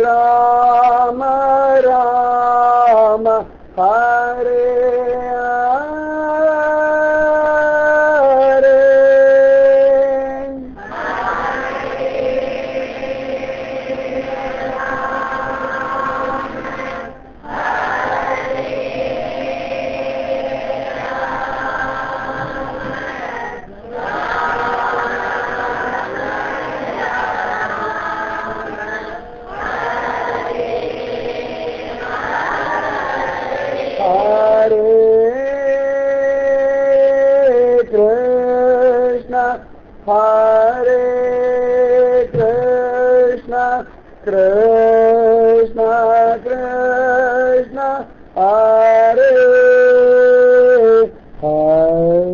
राम राम हरे Krishna Krishna Hare Hare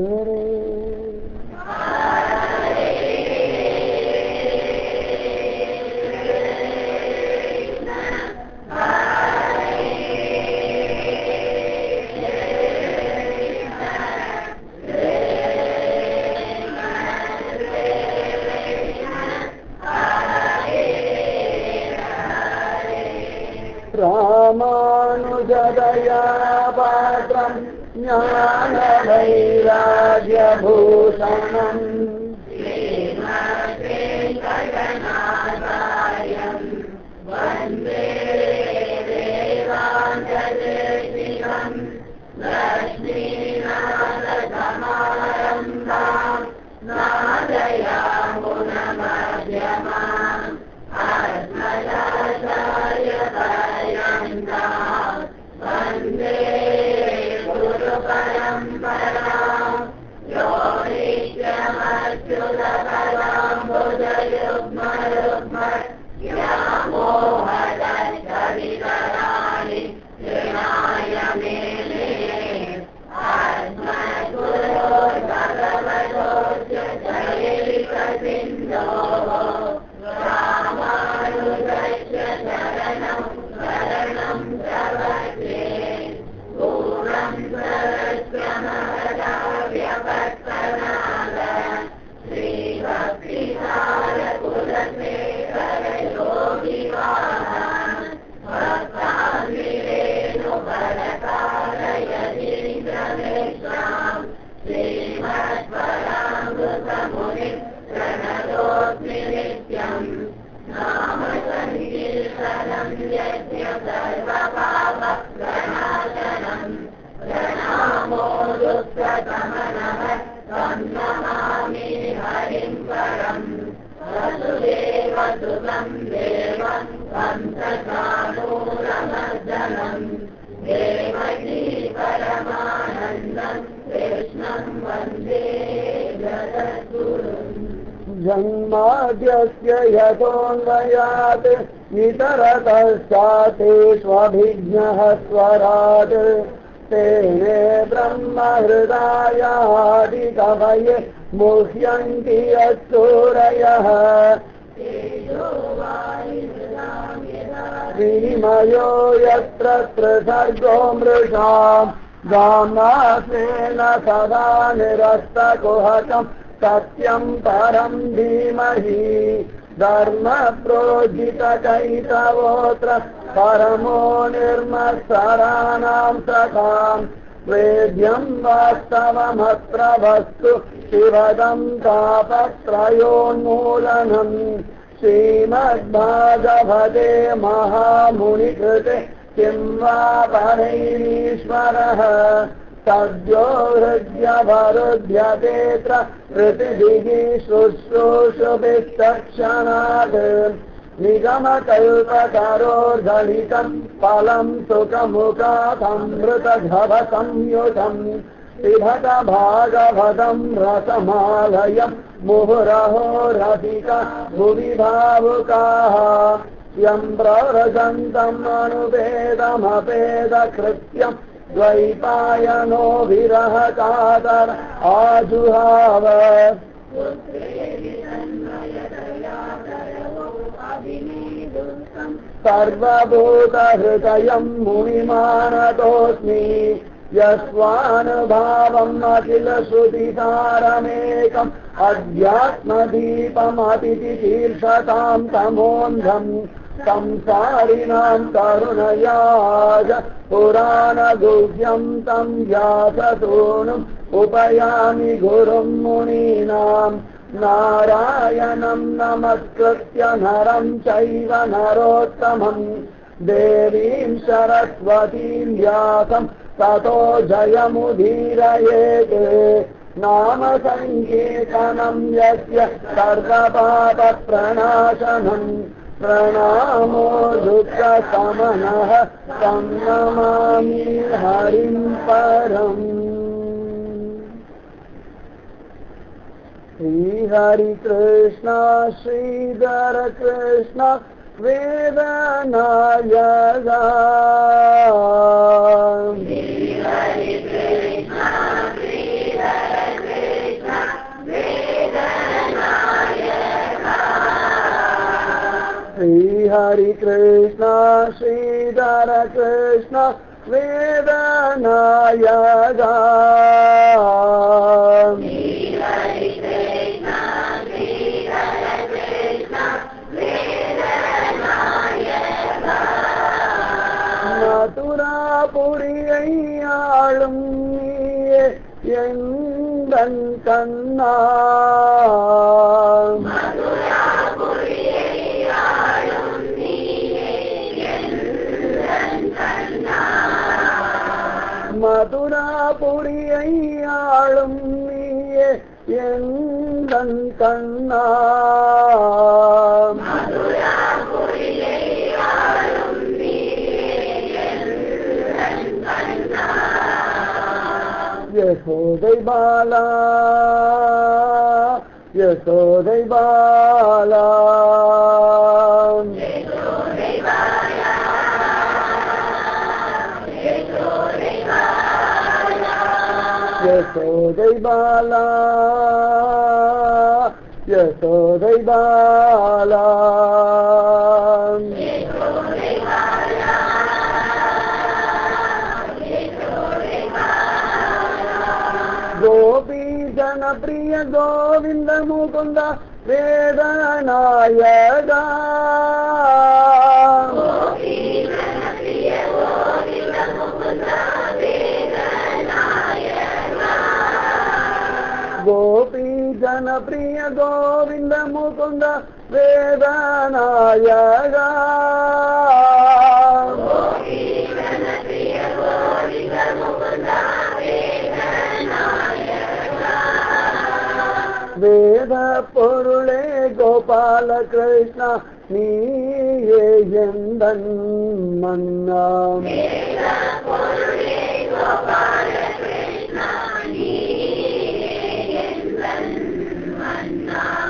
Ramanujadaya Patram Jnana Bhushanam Vande Vedantadevam Lakshminarasamarambam Nadayamunamadhyamam Asmadacharyaparyantam Vande Guru Paramparam Yo Nityamachyutaparam Buddhayugma Yamohadastavitarani Vinaya Mene Asmadguru Bhagavato Jayaika Sindho Ramanujasya Sharanam Sharanam Pravate Puram Sarasvamavadavyapattanada Sri Bhakti Sara Kulasekara Yogi Vahan Bhaktavirenu Bharakara Yadindra Vishram Srimad Paramruta Muni Pranadosmi Nityam Nama Sankirtanam Yasya Sarva Pava Pranatanam Pranamo Dukkatamanam Tam Namami Harim Param Vasudeva Sudam Devam Panchakanuramadhanam Devaki Paramanandam Krishnam Vande Jagadgurum Janmadhyasya yatonvayat Nitaratashate Swabhijnah Swarat Tene Brahma Hridaya Adikavaye Muhyanti Asurayah Vinimayo Yatra Prasargo Mrisham Dhamnasena Sada Nirasta Kuhatam Satyam Param Dhimahi Dharma Projita Kaitavotra Paramo Nirmasaranam Sakam Vedyam Vastavamatra Vastu Shivadam Tapatrayonulanam Srimad Bhagavate Mahamunikrite Kimva Parairishvaraha Sadyo Hridya Varudhyatetra Pritidigi Shushrushubhistakshanad Nigama Kalpakaror Dhalitam Palam Sukamukhatamrita Dhavasamyutam Pibhata Bhagavatam Rasamalayam Muhuraho Radhika Bhuvi Bhavukaha Yam Prarajantam Anuvedam Apeda Krityam Dvaipayano Viraha Kadar Ajuhava Sarva Bhuta Hridayam Munimanatosmi Yasvanubhavam Akila Suditaramekam Adhyatma Deepam Atiti Tirshatam Tamondham संसारिणां करुणयाज पुराणगुह्यं तं व्याससूनुम् उपयामि गुरुं मुनीनां नारायणं नमस्कृत्य नरं चैव नरोत्तमं देवीं सरस्वतीं व्यासं ततो जयमुदीरयेत् नाम संकीर्तनं यस्य सर्वपापप्रणाशनं प्रणामो दुःखशमनः तं नमामि हरिं परम्। श्री हरि कृष्ण श्रीधर कृष्ण वेदनायक श्री हरि कृष्ण श्रीधर कृष्ण वेदनायक மதுராபுரியை ஆளும் நீயே எந்தன் கண்ணா மதுராபுரியை ஆளும் நீயே எந்தன் கண்ணா யசோதை பாலா யசோதை பாலா யசோதை பாலா யசோதை பாலா गोपी जनप्रिय गोविंद मुकुंद वेदनायका गोपी जनप्रिय गोविंद मुकुंद वेदनायका வேத பொருளே கோபால கிருஷ்ணா நீயே எந்தன் மன்னா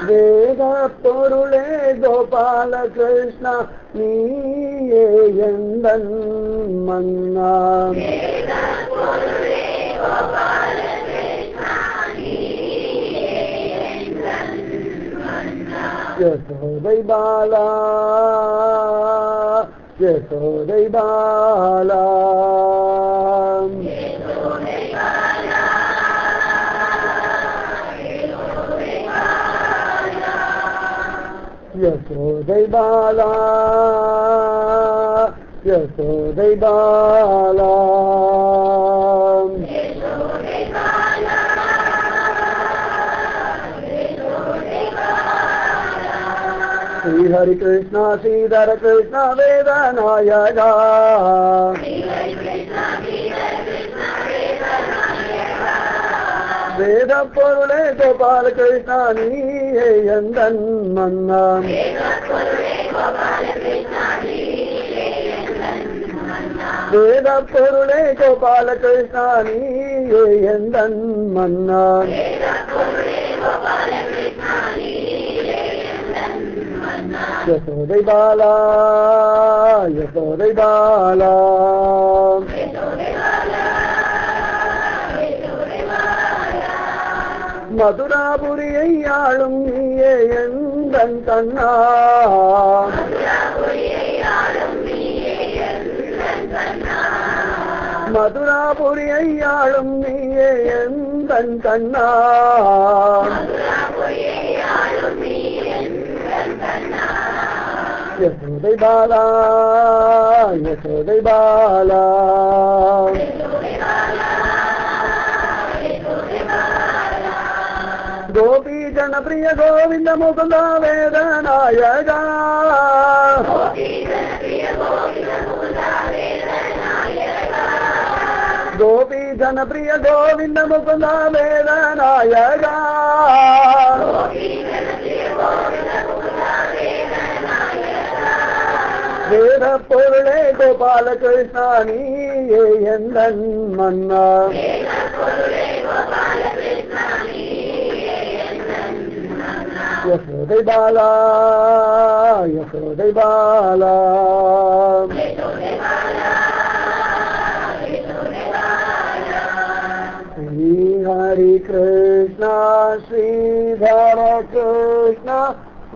வேத பொருளே கோபால கிருஷ்ணா நீயே எந்தன் மன்னா யசோதை பாலா யசோதை பாலா யசோதை பாலா யசோதை பாலா श्री हरि कृष्ण श्रीधर कृष्ण वेदनायका वेद பொருளே கோபால கிருஷ்ணா நீயே எந்தன் மன்னா வேத பொருளே கோபால கிருஷ்ணா நீயே எந்தன் மன்னா யசோதை பாலா யசோதை பாலா மதுராபுரியை ஆளும் நீயே எந்தன் கண்ணா மதுராபுரியை ஆளும் நீயே எந்தன் கண்ணா யசோதை பாலா யசோதை பாலா கோபி ஜனபிரிய கோவிந்த முகுந்த வேதநாயகா கோபி ஜனபிரிய கோவிந்த முகுந்த வேதநாயகா வேத பொருளே கோபால கிருஷ்ணா நீயே எந்தன் மன்னா யசோதை பாலா யசோதை பாலா ஸ்ரீ ஹரி கிருஷ்ணா ஸ்ரீதர கிருஷ்ணா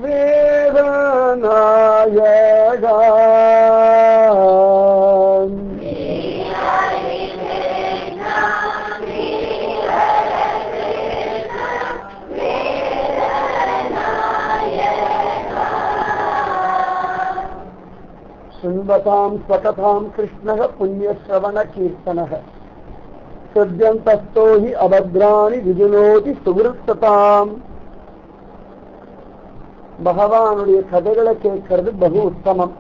வேதநாயகா சுண்வதாம் ஸ்வகதாம் கிருஷ்ணः புண்ணியஸ்ரவண கீர்த்தனः சத்யந்தஸ்தோ ஹி அபத்ராணி விஜுனோதி சுகிருத்ததாம். பகவானுடைய கதைகளை கேட்கறது பகு உத்தமம்.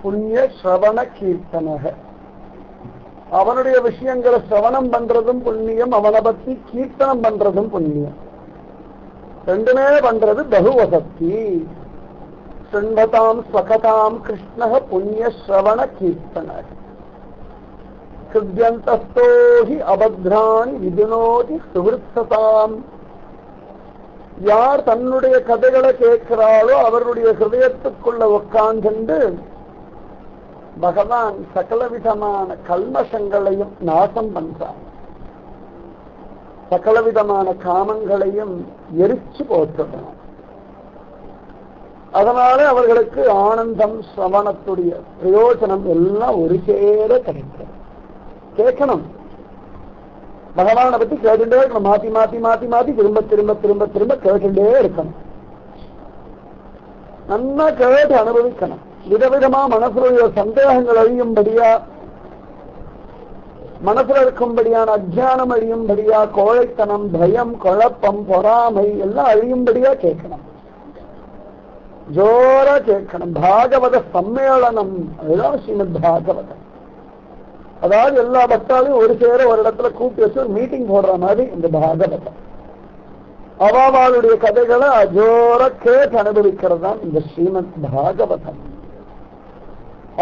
புண்ணிய ஸ்ரவண கீர்த்தனக, அவனுடைய விஷயங்களை சிரவணம் பண்றதும் புண்ணியம், அவனை பத்தி கீர்த்தனம் பண்றதும் புண்ணியம். ரெண்டுமே பண்றது பகு வசதி. சுண்வதாம் ஸ்வகதாம் கிருஷ்ணः புண்ணிய ஸ்ரவண கீர்த்தனக கிருத்யந்தஸ்தோ ஹி அபத்ராணி விஜுனோதி சுகிருத்ததாம். யார் தன்னுடைய கதைகளை கேட்கிறாளோ அவருடைய ஹிருதயத்துக்குள்ள உட்கார்ந்து பகவான் சகலவிதமான கல்மஷங்களையும் நாசம் பண்றான், சகலவிதமான காமங்களையும் எரிச்சு போட்டுறான். அதனால அவர்களுக்கு ஆனந்தம், சிரவணத்துடைய பிரயோஜனம் எல்லாம் ஒரு சேர கிடைக்கும். கேட்கணும், பகவானை பத்தி கேட்டுட்டே இருக்கணும். மாத்தி மாத்தி மாத்தி மாத்தி திரும்ப திரும்ப திரும்ப திரும்ப கேட்டுட்டே இருக்கணும். நல்லா கேட்டு அனுபவிக்கணும். விதவிதமா மனசுடைய சந்தேகங்கள் அழியும்படியா, மனசுல இருக்கும்படியான அஜ்ஞானம் அழியும்படியா, கோழைத்தனம், பயம், குழப்பம், பொறாமை எல்லாம் அழியும்படியா கேட்கணும். ஜோரா கேட்கணும். பாகவத சம்மேளனம், அதுதான் ஸ்ரீமத் பாகவதம். அதாவது எல்லா பக்தாலையும் ஒரு சேர ஒரு இடத்துல கூப்பிட்டு வச்சு ஒரு மீட்டிங் போடுற மாதிரி இந்த பாகவதம். அவாவாளுடைய கதைகளை அஜோர கேட்டு அனுபவிக்கிறது தான் இந்த ஸ்ரீமத் பாகவதம்.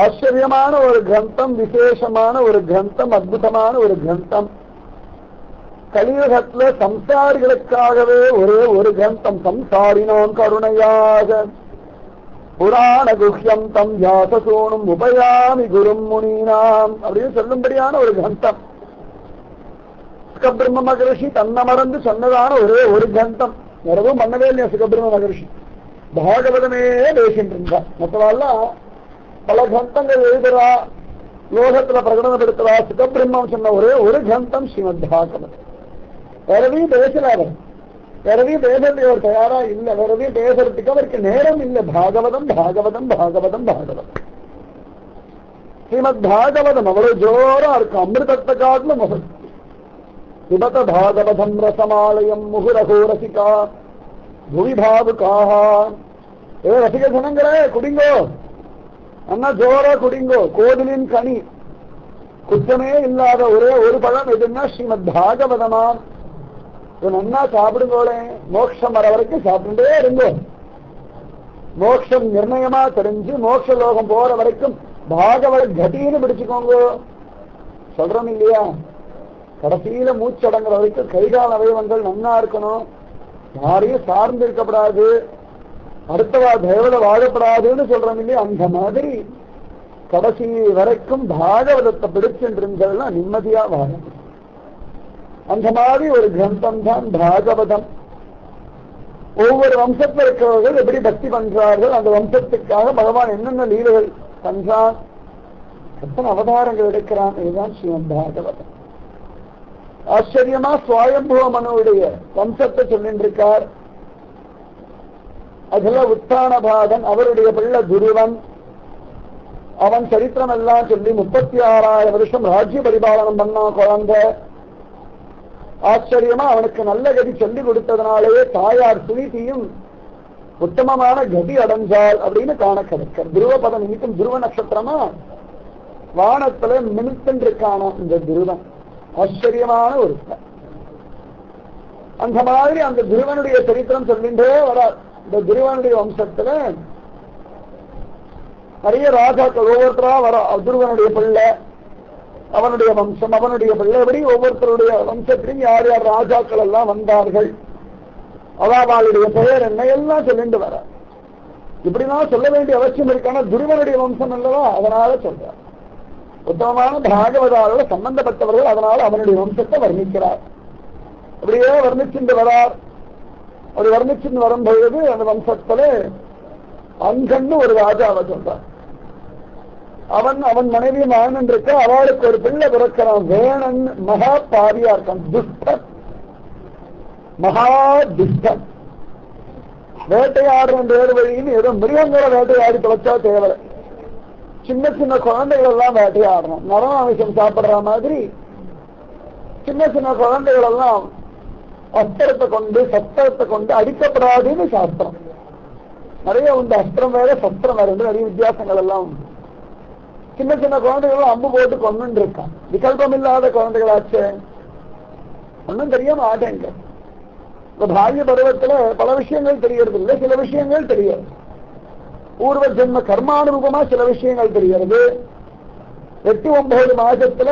ஆச்சரியமான ஒரு கிரந்தம், விசேஷமான ஒரு கிரந்தம், அற்புதமான ஒரு கிரந்தம். கலியுகத்துல சம்சாரிகளுக்காகவே ஒரே ஒரு கிரந்தம். சம்சாரினாம் கருணையாக புராண குஹ்யம் தம் யாசசோனும் உபயாமி குரும் முனீனாம் அப்படின்னு சொல்லும்படியான ஒரு கிரந்தம். சுகபிரம்ம மகரிஷி தன்னை மறந்து சொன்னதான ஒரே ஒரு கிரந்தம். நிறைவும் பண்ணவே இல்லையா சுகபிரம்ம மகரிஷி, பாகவதமே பேசிட்டு இருந்தா. மற்றவெல்லாம் பல கிரந்தங்கள் எழுதுறா, லோகத்துல பிரகடனப்படுத்துறா. சுகபிரம்மம் சொன்ன ஒரே ஒரு கிரந்தம் ஸ்ரீமத் பாகவதம். வேறவையும் பேசுறாரு, வேறவையும் பேசுறதுக்கு அவர் தயாரா இல்லை, வேறவையும் பேசுறதுக்கு அவருக்கு நேரம் இல்லை. பாகவதம் பாகவதம் பாகவதம் பாகவதம். ஸ்ரீமத் பாகவதம் அவ்வளவு ஜோரா இருக்கும். அமிர்தத்தை காட்டுல முகம். விபத பாகவதம் ரசமாலயம் முகுரகோ ரசிகா புவி பாவுக்காக. ரசிக ஜனங்களே குடிங்கோ, அண்ணா ஜோரா குடிங்கோ. கோவிலின் கனி, குற்றமே இல்லாத ஒரே ஒரு பழம் எதுன்னா ஸ்ரீமத் பாகவதமா. நன்னா சாப்பிடுங்கோளே, மோட்சம் வர வரைக்கும் சாப்பிட்டுட்டே இருங்கோ. மோட்சம் நிர்ணயமா தெரிஞ்சு மோட்ச லோகம் போற வரைக்கும் பாகவத கதின்னு பிடிச்சுக்கோங்க. சொல்றோம் இல்லையா, கடைசியில மூச்சடங்குற வரைக்கும் கைகால அவயவங்கள் நன்னா இருக்கணும், யாரையும் சார்ந்து இருக்கப்படாது, அடுத்தவா தேவதை வாழப்படாதுன்னு சொல்றோம் இல்லையா. அந்த மாதிரி கடைசி வரைக்கும் பாகவதத்தை பிடிச்சுன்றா நிம்மதியா வாழும். அந்த மாதிரி ஒரு கிரந்தம் தான் பாகவதம். ஒவ்வொரு வம்சத்தில் இருக்கிறவர்கள் எப்படி பக்தி பண்றார்கள், அந்த வம்சத்துக்காக பகவான் என்னென்ன லீலைகள் பண்றான், எத்தனை அவதாரங்கள் எடுக்கிறான், இதுதான் ஸ்ரீமத் பாகவதம். ஆச்சரியமா சுவாயம்புவ மனுவுடைய வம்சத்தை சொல்லிட்டு இருக்கார். அதுல உத்தானபாதன் அவருடைய பிள்ளை துருவன், அவன் சரித்திரம் எல்லாம் சொல்லி 36,000 வருஷம் ராஜ்ய பரிபாலனம் பண்ணா குழந்தை. ஆச்சரியமா அவனுக்கு நல்ல கதி சொல்லி கொடுத்ததுனாலேயே தாயார் சுனிதியும் உத்தமமான கதி அடைஞ்சாள் அப்படின்னு காண கிடைக்க. துருவபதம் இன்னைக்கும் துருவ நட்சத்திரமா வானத்துல மினுத்தன்றிருக்கான இந்த துருவன் ஆச்சரியமான ஒரு. அந்த மாதிரி அந்த துருவனுடைய சரித்திரம் சொல்லின்றே வர. இந்த துருவனுடைய வம்சத்துல நிறைய ராஜாக்கள் ஒவ்வொருத்தரா வர. துருவனுடைய பிள்ளை, அவனுடைய வம்சம், அவனுடைய பிள்ளை, எப்படி ஒவ்வொருத்தருடைய வம்சத்திலும் யார் யார் ராஜாக்கள் எல்லாம் வந்தார்கள், அவாவாளுடைய பெயர் என்ன எல்லாம் சொல்லிட்டு வர. இப்படிதான் சொல்ல வேண்டிய அவசியம் இருக்கான துருவனுடைய வம்சம் அல்லவா, அதனால சொல்ற. உத்தமமான பாகவதாரோட சம்பந்தப்பட்டவர்கள், அதனால அவனுடைய வம்சத்தை வர்ணிக்கிறார். அப்படியே வர்ணிச்சுட்டு வரார். அப்படி வர்ணிச்சுட்டு வரும்பொழுது அந்த வம்சத்துல அங்கன்னு ஒரு ராஜாவை சொல்றார். அவன் மனைவி மானன் இருக்க, அவளுக்கு ஒரு பிள்ளை பிறக்கிறான். வேணன் மகா பாவியா இருக்கான், துஷ்டன், மகா துஷ்டன். வேட்டையாடுற வேறு வழின்னு ஏதோ மிருகங்களை வேட்டையாடி தொலைச்சா தேவை. சின்ன சின்ன குழந்தைகள் எல்லாம் வேட்டையாடணும். நரமாமிஷம் சாப்பிடுற மாதிரி சின்ன சின்ன குழந்தைகள் எல்லாம் அஸ்திரத்தை கொண்டு சஸ்திரத்தை கொண்டு அடிக்கப்படாதுன்னு சாஸ்திரம். நிறைய உண்டு. அஸ்திரம் வேற சஸ்திரம் வேற நிறைய வித்தியாசங்கள் எல்லாம் உண்டு. சின்ன சின்ன குழந்தைகள் அம்பு போட்டு கொண்டு இருக்கான். விகல்பம் இல்லாத குழந்தைகளாச்சு ஒன்னும் தெரிய மாட்டேங்க. இந்த பால்ய பருவத்துல பல விஷயங்கள் தெரியறது இல்லை, சில விஷயங்கள் தெரியாது. பூர்வ ஜென்ம கர்மானுரூபமா சில விஷயங்கள் தெரிகிறது. 8-9 மாசத்துல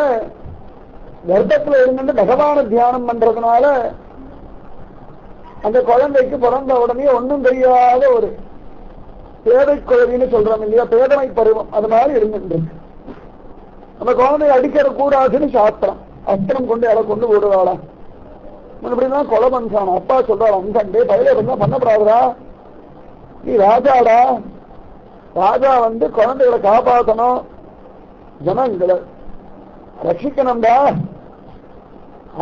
கர்ப்பத்துல இருந்து பகவான தியானம் பண்றதுனால அந்த குழந்தைக்கு பிறந்த உடனே ஒன்னும் தெரியாத ஒரு பேதை குழவின்னு சொல்றோம் இல்லையா, பேதமை பருவம், அது மாதிரி இருந்துட்டு அந்த குழந்தைய அடிக்கிற கூடாதுன்னு சாஸ்திரம். அஸ்திரம் கொண்டு அதை கொண்டு ஓடுவாளா, இப்படிதான் கொலை பண்றான். அப்பா சொல்றாள், அந்த பயில இருந்தா பண்ணப்படாதா, நீ ராஜாடா, ராஜா குழந்தைகளை காப்பாற்றணும், ஜனங்களை ரட்சிக்கணும்டா,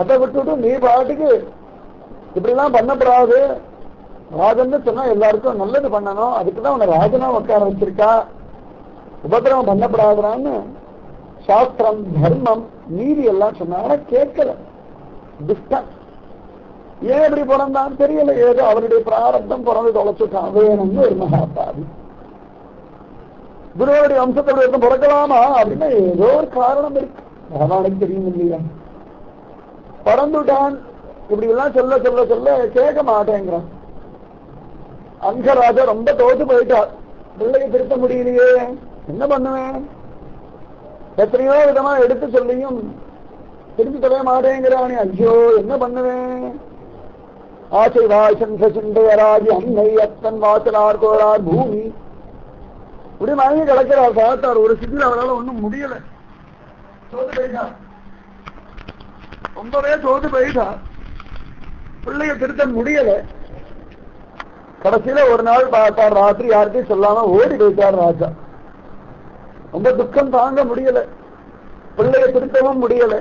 அதை விட்டுட்டு நீ பாட்டுக்கு இப்படிலாம் பண்ணப்படாது. ராஜன்னு சொன்னா எல்லாருக்கும் நல்லது பண்ணணும், அதுக்குதான் உன்னை ராஜனா உட்கார வச்சிருக்கா, உபதிரவம் பண்ணப்படாதான்னு சாஸ்திரம் தர்மம் நீதி எல்லாம் சொன்னா கேட்கல. துஷ்டன் ஏன் இப்படி பிறந்தான் தெரியல, ஏதோ அவருடைய பிராரப்தம் பிறந்து தொலைச்சுட்டான். வேணும்னு ஒரு மகாபாவி. குருவனுடைய வம்சத்தோட பிறக்கலாமா அப்படின்னா ஏதோ ஒரு காரணம் இருக்கு, பகவானுக்கு தெரியும் இல்லையா. பறந்துட்டான். இப்படி எல்லாம் சொல்ல சொல்ல சொல்ல கேட்க மாட்டேங்கிறான். அங்கராஜா ரொம்ப தோத்து போயிட்டார். பிள்ளையை திருத்த முடியலையே, என்ன பண்ணுவேன், எத்தனையோ விதமா எடுத்து சொல்லியும் திருப்பி தொலைய மாட்டேங்கிறானே, ஐயோ என்ன பண்ணுவேன். ஆசை வாசன் சசுண்டையராஜி அன்னை அத்தன் வாசலார் கோரார் பூமி இப்படி மனைவி கிடக்கிறார். பார்த்தார் ஒரு சிட்டியில் அவரால் ஒன்றும் முடியல, தோத்து போயிட்டார், ரொம்பவே தோத்து போயிட்டார். பிள்ளைய திருத்த முடியல. கடைசியில ஒரு நாள் பார்த்தார், ராத்திரி யார்கிட்டையும் சொல்லாம ஓடி போயிட்டார் ராஜா. ரொம்ப துக்கம் தாங்க முடியல, பிள்ளைய திருத்தவும் முடியல,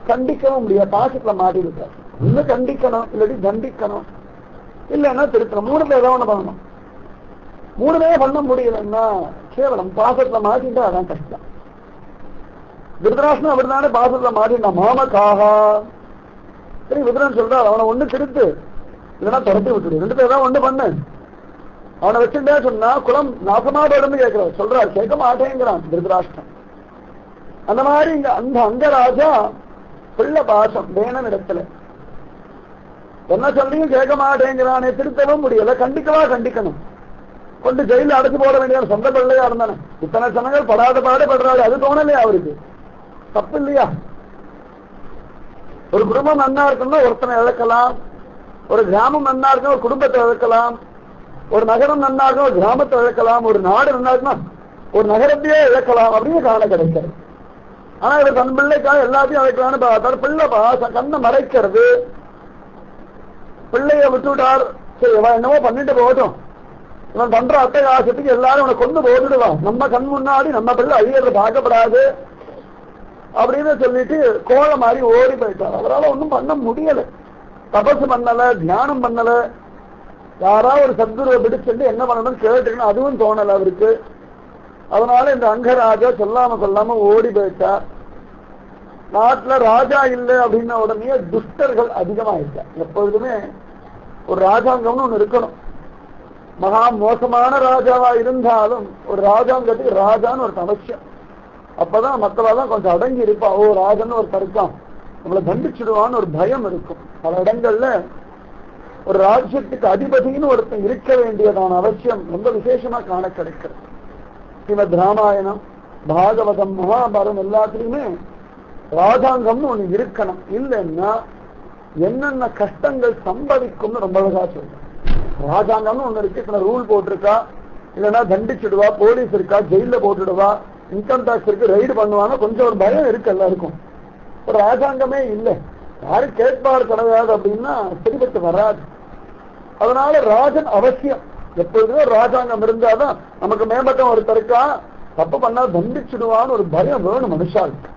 கண்டிக்கவும் முடியல. பாசத்துல மாட்டி விட்டார். இன்னும் கண்டிக்கணும், இல்லாட்டி தண்டிக்கணும், இல்லைன்னா திருத்தணும். 3 ஏதாவது ஒண்ணு பண்ணணும். 3 பண்ண முடியலன்னா கேவலம் பாசத்துல மாட்டிட்டா அதான் கஷ்டம். விருதராசன் அப்படிதானே பாசத்துல மாட்டினா மாமக்காகா. சரி, விருதரன் சொல்றார், அவனை ஒண்ணு திருத்து, இல்லைன்னா துரத்தி விட்டுடு, 2 ஏதாவது ஒண்ணு பண்ணு. அவனை வச்சுட்டே சொன்னா குலம் நாசமாடோடு கேட்கிறார். சொல்றார், கேட்க மாட்டேங்கிறான் திருதராஷ்டிரன். அந்த மாதிரி இங்க அந்த அங்கராஜா பிள்ளை பாசம் வேணும் இடத்துல என்ன சொல்லியும் கேட்க மாட்டேங்கிறானே, திருத்தவும் முடியல, கண்டிக்கணும். கொண்டு ஜெயில அடைச்சு போட வேண்டிய சொந்த பிள்ளையா இருந்தானே. இத்தனை ஜனங்கள் படாத பாடுபடுறாரு, அது தோணலையா அவருக்கு? தப்பு இல்லையா? ஒரு குடும்பம் நன்னா இருக்குன்னா ஒருத்தனை இழக்கலாம், ஒரு கிராமம் நன்னா இருக்குன்னா ஒரு குடும்பத்தை இழக்கலாம், ஒரு நகரம் நன்னா இருக்கும் ஒரு கிராமத்தை இழக்கலாம், ஒரு நாடு நன்னா இருக்குன்னா ஒரு நகரத்தையே இழக்கலாம் அப்படின்னு காண கிடைக்காது. ஆனா இவர் தன் பிள்ளைக்காக எல்லாத்தையும் இழக்கலான்னு பார்த்தார். பிள்ளை பாசம் கண்ணை மறைக்கிறது. பிள்ளைய விட்டுவிட்டார். சரி, இவன் என்னவோ பண்ணிட்டு போகட்டும், இவன் பண்ற அட்டகாசத்துக்கு எல்லாரும் இவனை கொண்டு போட்டுடுவான், நம்ம கண் முன்னாடி நம்ம பிள்ளை அழியறது பார்க்கப்படாது அப்படின்னு சொல்லிட்டு கோழை மாதிரி ஓடி போயிட்டார். அவரால் ஒன்றும் பண்ண முடியல. தபசு பண்ணல, தியானம் பண்ணல, யாராவது ஒரு சத்குருவை பிடிச்சிட்டு என்ன பண்ணணும் கேட்டுக்கணும், அதுவும் தோணல அவருக்கு. அதனால இந்த அங்கராஜா சொல்லாம கொள்ளாம ஓடி போயிட்டார். நாட்டுல ராஜா இல்லை அப்படின்ன உடனே துஷ்டர்கள் அதிகமாயிட்டார். எப்பொழுதுமே ஒரு ராஜாங்கம்னு ஒண்ணு இருக்கணும். மகா மோசமான ராஜாவா இருந்தாலும் ஒரு ராஜாங்கத்துக்கு ராஜான்னு ஒரு அவசியம். அப்பதான் மற்றவெல்லாம் கொஞ்சம் அடங்கி இருப்பா. ஓ, ராஜன்னு ஒரு தருக்கான், நம்மளை தண்டிச்சுடுவான்னு ஒரு பயம் இருக்கும். பல இடங்கள்ல ஒரு ராஜ்யத்துக்கு அதிபதினு ஒருத்தன் இருக்க வேண்டியதான அவசியம் ரொம்ப விசேஷமா காண கிடைக்கிறது. ஸ்ரீமத் ராமாயணம், பாகவதம், மகாபாரதம் எல்லாத்துலயுமே ராஜாங்கம்னு ஒண்ணு இருக்கணும். இல்லைன்னா என்னென்ன கஷ்டங்கள் சம்பவிக்கும்னு ரொம்ப அழகா சொல்றேன். ராஜாங்கம்னு ஒண்ணு இருக்கு, இத்தனை ரூல் போட்டிருக்கா, இல்லைன்னா தண்டிச்சுடுவா, போலீஸ் இருக்கா, ஜெயில போட்டுடுவா, இன்கம் டாக்ஸ் இருக்கு, ரைடு பண்ணுவாங்க, கொஞ்சம் ஒரு பயம் இருக்கு எல்லாருக்கும். ஒரு ராஜாங்கமே இல்லை, யாரும் கேட்பாரு கிடையாது அப்படின்னா சரிபட்டு வராது. அதனால ராஜன் அவசியம். எப்பொழுதுமே ராஜாங்கம் இருந்தாதான் நமக்கு மேம்பட்டம் ஒருத்தருக்கா தப்பு பண்ணா தண்டிச்சுடுவான்னு ஒரு பயம் வேணும் மனுஷாளுக்கு.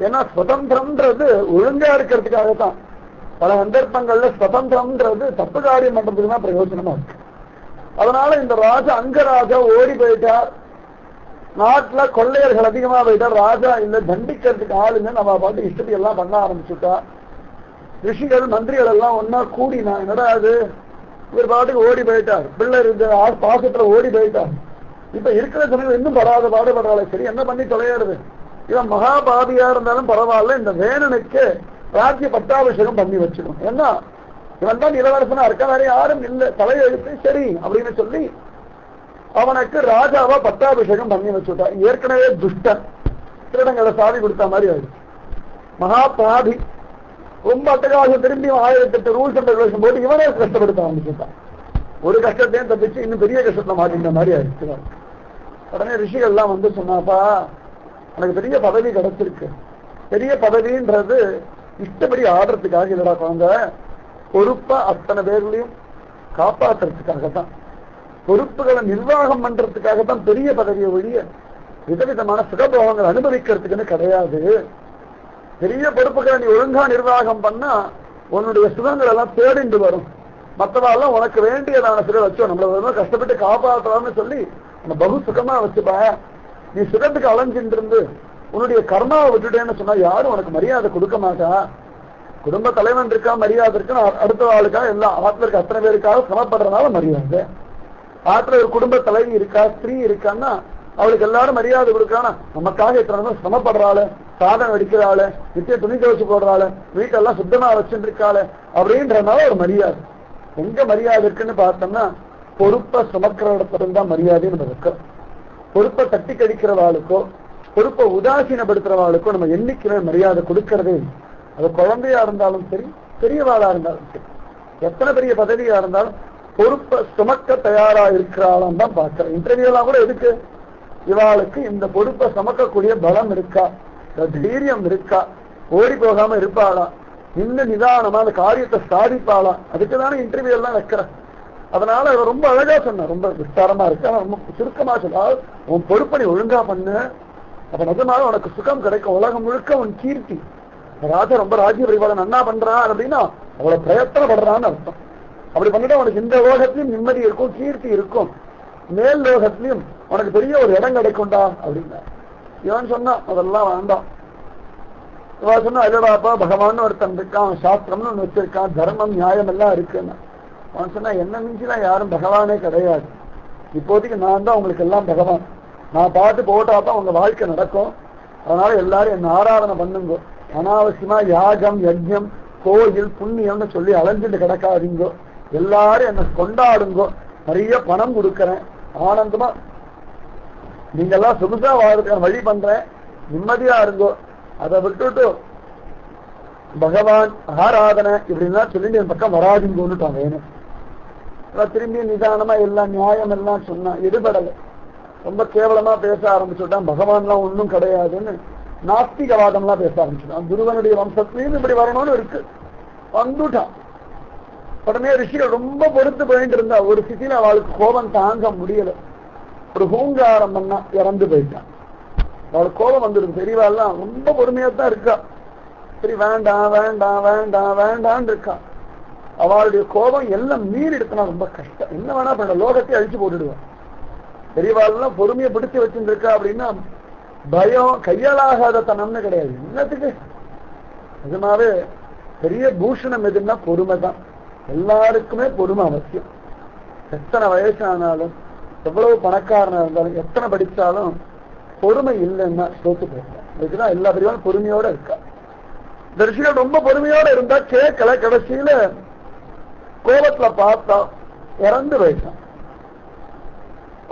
ஏன்னா சுதந்திரம்ன்றது ஒழுங்கா இருக்கிறதுக்காகத்தான். பல சந்தர்ப்பங்கள்ல சுதந்திரம்ன்றது தப்பு காரியம் பண்றதுக்கு தான் பிரயோஜனமா இருக்கு. அதனால இந்த ராஜா அங்கராஜா ஓடி போயிட்டார். நாட்டுல கொள்ளையர்கள் அதிகமா போயிட்டார். ராஜா இல்ல, தண்டிக்கிறதுக்கு ஆளுங்க நம்ம பாட்டு இஷ்டத்துக்கு எல்லாம் பண்ண ஆரம்பிச்சுட்டா. ரிஷிகள் மந்திரிகள் எல்லாம் ஒன்னா கூடினா என்னடா அது, இவர் பாட்டுக்கு ஓடி போயிட்டார், பிள்ளை இருந்த பாசத்துல ஓடி போயிட்டார். இப்ப இருக்கிற சமயம் இன்னும் பாடுபடுறாள். சரி, என்ன பண்ணி தொலைகிறது? இவன் மகாபாபியா இருந்தாலும் பரவாயில்ல, இந்த வேணனுக்கு ராஜ்ய பட்டாபிஷேகம் பண்ணி வச்சிடும். ஏன்னா இவன் தான் இளவரசனா இருக்க, வேற யாரும் இல்லை, தலையெழுத்து சரி அப்படின்னு சொல்லி அவனுக்கு ராஜாவா பட்டாபிஷேகம் பண்ணி வச்சுட்டான். ஏற்கனவே துஷ்டன், திருடங்களை சாதி கொடுத்த மாதிரி ஆயிடுச்சு. மகாபாபி ரொம்ப அட்டகாசம், திரும்பி 1008 ரூல்ஸ் அண்ட் ரெகுலேஷன் போட்டு இவனே கஷ்டப்படுத்த ஆரம்பிச்சுட்டான். ஒரு கஷ்டத்தையும் தப்பிச்சு இன்னும் பெரிய கஷ்டத்தை மாட்டின்ற மாதிரி ஆயிடுச்சு. உடனே ரிஷிகள்லாம் வந்து சொன்னாப்பா, எனக்கு பெரிய பதவி கிடைச்சிருக்கு. பெரிய பதவின்றது இஷ்டப்படி ஆடுறதுக்காக இல்லடா குழந்தை, பொறுப்பா அத்தனை பேர்களையும் காப்பாற்றுறதுக்காகத்தான், பொறுப்புகளை நிர்வாகம் பண்றதுக்காகத்தான் பெரிய பதவியை ஒழிய விதவிதமான சுகபோகங்கள் அனுபவிக்கிறதுக்குன்னு கிடையாது. பெரிய பொறுப்புகளை நீ ஒழுங்கா நிர்வாகம் பண்ணா உன்னுடைய சுகங்கள் எல்லாம் தேடிண்டு வரும். மற்றவாள்லாம் உனக்கு வேண்டியதான சுக வச்சோம், நம்மள கஷ்டப்பட்டு காப்பாற்றலாம்னு சொல்லி நம்ம பகு சுகமா வச்சுப்பா. நீ சுகத்துக்கு அலைஞ்சிட்டு இருந்து உன்னுடைய கர்மாவை விட்டுட்டேன்னு சொன்னா யாரும் உனக்கு மரியாதை கொடுக்க மாட்டா. குடும்ப தலைவன் இருக்கா, மரியாதை இருக்குன்னு அடுத்த ஆளுக்காக எல்லாம் ஆத்துல இருக்க அத்தனை பேருக்காக சமப்படுறதுனால மரியாதை. ஆத்துல ஒரு குடும்ப தலைவி இருக்கா, ஸ்திரீ இருக்கான்னா அவளுக்கு எல்லாரும் மரியாதை கொடுக்கானா, நமக்காக எத்தனை சிரமப்படுறாள், சாதம் அடிக்கிறாள், நித்திய துணி துவச்சு போடுறாள், வீட்டெல்லாம் சுத்தமா வச்சுட்டு இருக்காள் அப்படின்றதுனால ஒரு மரியாதை. எங்க மரியாதை இருக்குன்னு பார்த்தோம்னா பொறுப்பை சுமக்கிற இடத்துல தான் மரியாதைன்னு நம்ம இருக்கிறோம். பொறுப்பை தட்டி கடிக்கிறவாளுக்கோ பொறுப்பை உதாசீனப்படுத்துறவாளுக்கோ நம்ம என்னைக்குமே மரியாதை கொடுக்கறதே. அது குழந்தையா இருந்தாலும் சரி, பெரியவாளா இருந்தாலும் சரி, எத்தனை பெரிய பதவியா இருந்தாலும் பொறுப்பை சுமக்க தயாரா இருக்கிறாளாம் தான் பார்க்கிறேன். இன்டர்வியூ எல்லாம் கூட எதுக்கு, இவாளுக்கு இந்த பொறுப்பை சுமக்கக்கூடிய பலம் இருக்கா, தைரியம் இருக்கா, ஓடி போகாம இருப்பாளா, இன்னும் நிதானமா அந்த காரியத்தை சாதிப்பாளா, அதுக்குதானே இன்டர்வியூ எல்லாம் வைக்கிறேன். அதனால இவ ரொம்ப அழகா சொன்ன, ரொம்ப விஸ்தாரமா இருக்கு, ஆனா ரொம்ப சுருக்கமா சொன்னால், உன் பொறுப்பை நீ ஒழுங்கா பண்ணு, அப்ப நிஜமாக உனக்கு சுகம் கிடைக்கும், உலகம் முழுக்க உன் கீர்த்தி. ராஜா ரொம்ப ராஜ்ய பரிபாலனை நன்னா பண்றான் அப்படின்னா அவ்வளவு பிரயத்தனப்படுறான்னு அர்த்தம். அப்படி பண்ணிட்டு உனக்கு இந்த லோகத்திலையும் நிம்மதி இருக்கும், கீர்த்தி இருக்கும், மேல் லோகத்திலையும் உனக்கு பெரிய ஒரு இடம் கிடைக்கும்டா அப்படின்னா. இவன் சொன்னா அதெல்லாம் வேண்டாம். இவன் சொன்னா இல்லடாப்பா, பகவான் ஒருத்தன் இருக்கான், சாஸ்திரம்னு ஒண்ணு வச்சிருக்கான், தர்மம் நியாயம் எல்லாம் இருக்குன்னு. அவன் சொன்னா என்ன மிஞ்சிலாம் யாரும் பகவானே கிடையாது, இப்போதைக்கு நான் தான் உங்களுக்கு எல்லாம் பகவான், நான் பார்த்து போட்டாதான் உங்க வாழ்க்கை நடக்கும், அதனால எல்லாரும் என்ன ஆராதனை பண்ணுங்க, அனாவசியமா யாகம் யஜ்யம் கோயில் புண்ணியம்னு சொல்லி அலைஞ்சிட்டு கிடக்காதீங்கோ, எல்லாரும் என்ன கொண்டாடுங்கோ, நிறைய பணம் கொடுக்கறேன், ஆனந்தமா நீங்க எல்லாம் சொகுசா வாழ்றதுக்கு வழி பண்றேன், நிம்மதியா இருங்கோ, அதை விட்டுட்டு பகவான் ஆராதனை இப்படின்னா சொல்லிட்டு என் பக்கம் வராதுங்கோன்னுட்டாங்க. வேணும் திரும்பி நிதானமா எல்லாம் நியாயம் எல்லாம் சொன்னா எடுபடலை, ரொம்ப கேவலமா பேச ஆரம்பிச்சுட்டான். பகவான்லாம் ஒன்றும் கிடையாதுன்னு நாஸ்திகவாதம்லாம் பேச ஆரம்பிச்சுட்டான். குருவனுடைய வம்சத்திலையும் இப்படி வரணும்னு இருக்கு, வந்துட்டான். உடனே ரிஷிகள் ரொம்ப பொறுத்து போயிட்டு இருந்தா, ஒரு சிட்டியில அவளுக்கு கோபம் தாங்க முடியல, ஒரு ஹூங்காரம் பண்ணா இறந்து போயிட்டான். அவளுக்கு கோபம் வந்துருக்கு, தெரியவாள்லாம் ரொம்ப பொறுமையா தான் இருக்கா. சரி வேண்டாம் வேண்டாம் வேண்டாம் வேண்டான்னு இருக்கா. அவளுடைய கோபம் எல்லாம் மீறி எடுத்தனா ரொம்ப கஷ்டம். என்ன வேணா பண்ண, லோகத்தை அழிச்சு போட்டுடுவான். பெரியவாள்லாம் பொறுமையை பிடிச்சு வச்சுருக்கா அப்படின்னா பயம் கையாளாகாத தனம்னு கிடையாது. என்னத்துக்கு நிஜமாவே பெரிய பூஷணம் எதுன்னா பொறுமை தான். எல்லாருக்குமே பொறுமை அவசியம். எத்தனை வயசானாலும் எவ்வளவு பணக்காரனா இருந்தாலும் எத்தனை படிச்சாலும் பொறுமை இல்லைன்னா தோத்து போயிருக்கான். இதுக்குதான் எல்லா பெரியவாலும் பொறுமையோட இருக்கா. தரிசிகள் ரொம்ப பொறுமையோட இருந்தா கேட்கல, கடைசியில கோபத்துல பார்த்தா இறந்து போயிட்டான்.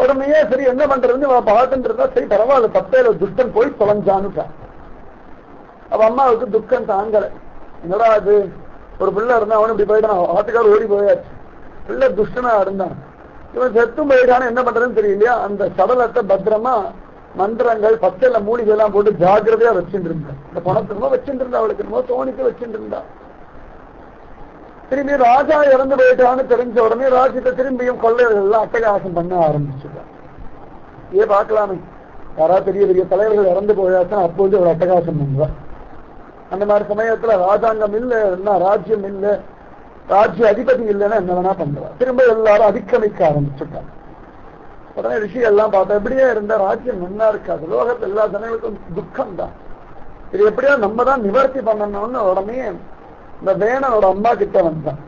உடனே சரி என்ன பண்றதுன்னு பார்த்துட்டு இருந்தா, சரி பரவாயில்ல தப்பேல துஷ்டன் போய் தொலைஞ்சான்னுட்டான். அவ அம்மாவுக்கு துக்கம் தாங்கல. என்னடா அது, ஒரு பிள்ளை இருந்தா அவனு இப்படி போயிட்டான், ஆட்டுக்கார ஓடி போயாச்சு, பிள்ளை துஷ்டனா இருந்தான், இவன் செத்தும் போயிட்டான்னு என்ன பண்றதுன்னு தெரியலையா. அந்த சடலத்தை பத்திரமா மந்திரங்கள் பச்சைல மூலிகை எல்லாம் போட்டு ஜாக்கிரதையா வச்சுட்டு இருந்தா. இந்த பணத்தினமோ வச்சுட்டு இருந்தா, அவளுக்கு என்னமோ தோணிக்கு வச்சுட்டு இருந்தா. திரும்பி ராஜா இறந்து போயிட்டான்னு தெரிஞ்ச உடனே ராஜ்யத்தை திரும்பியும் கொள்ளையர்கள் எல்லாம் அட்டகாசம் பண்ண ஆரம்பிச்சுட்டான். ஏன் பார்க்கலாமே, யாராவது பெரிய பெரிய தலைவர்கள் இறந்து போயாச்சுன்னா அப்போது ஒரு அட்டகாசம் பண்ணுவான். அந்த மாதிரி சமயத்துல ராஜாங்கம் இல்லை, என்ன ராஜ்யம் இல்லை, ராஜ்ய அதிபதி இல்லைன்னா என்ன வேணா பண்ணுவான். திரும்ப எல்லாரும் அதிக்கிரமிக்க ஆரம்பிச்சுட்டாங்க. உடனே ரிஷி எல்லாம் பார்த்தா எப்படியே இருந்த ராஜ்யம் நல்லா இருக்காது, லோகத்துல எல்லா ஜனங்களுக்கும் துக்கம் தான், இது எப்படியா நம்ம தான் நிவர்த்தி பண்ணணும்னு உடனே இந்த வேணனோட அம்மா கிட்ட வந்தான்.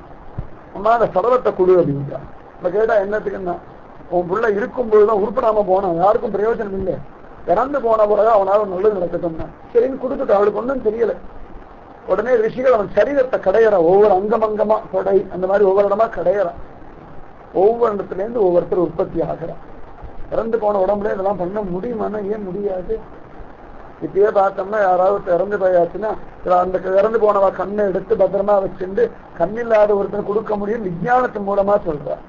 அம்மா அந்த சடலத்தை குழு அப்படின்ட்டான். இப்ப கேட்டா என்னத்துக்குன்னா, உன் பிள்ளை இருக்கும்போதுதான் உருப்படாம போனான், யாருக்கும் பிரயோஜனம் இல்லை, இறந்து போன பிறகு அவனால நல்லது நடக்கட்டும்னா சரின்னு கொடுத்துட்டு அவளுக்கு ஒன்றும் தெரியல. உடனே ரிஷிகள் அவன் சரீரத்தை கடையிறான், ஒவ்வொரு அங்கமங்கமா கொடை அந்த மாதிரி ஒவ்வொரு இடமா கடையிறான். ஒவ்வொரு இடத்துல இருந்து ஒவ்வொருத்தர் உற்பத்தி ஆகிறான். இறந்து போன உடம்புல இதெல்லாம் பண்ண முடியுமானா ஏன் முடியாது. இப்பயே பார்த்தோம்னா யாராவது இறந்து போயாச்சுன்னா அந்த இறந்து போனவா கண்ணை எடுத்து பத்திரமா வச்சுட்டு கண்ணில்லாத ஒருத்தர் கொடுக்க முடியும் விஞ்ஞானத்தின் மூலமா சொல்றான்.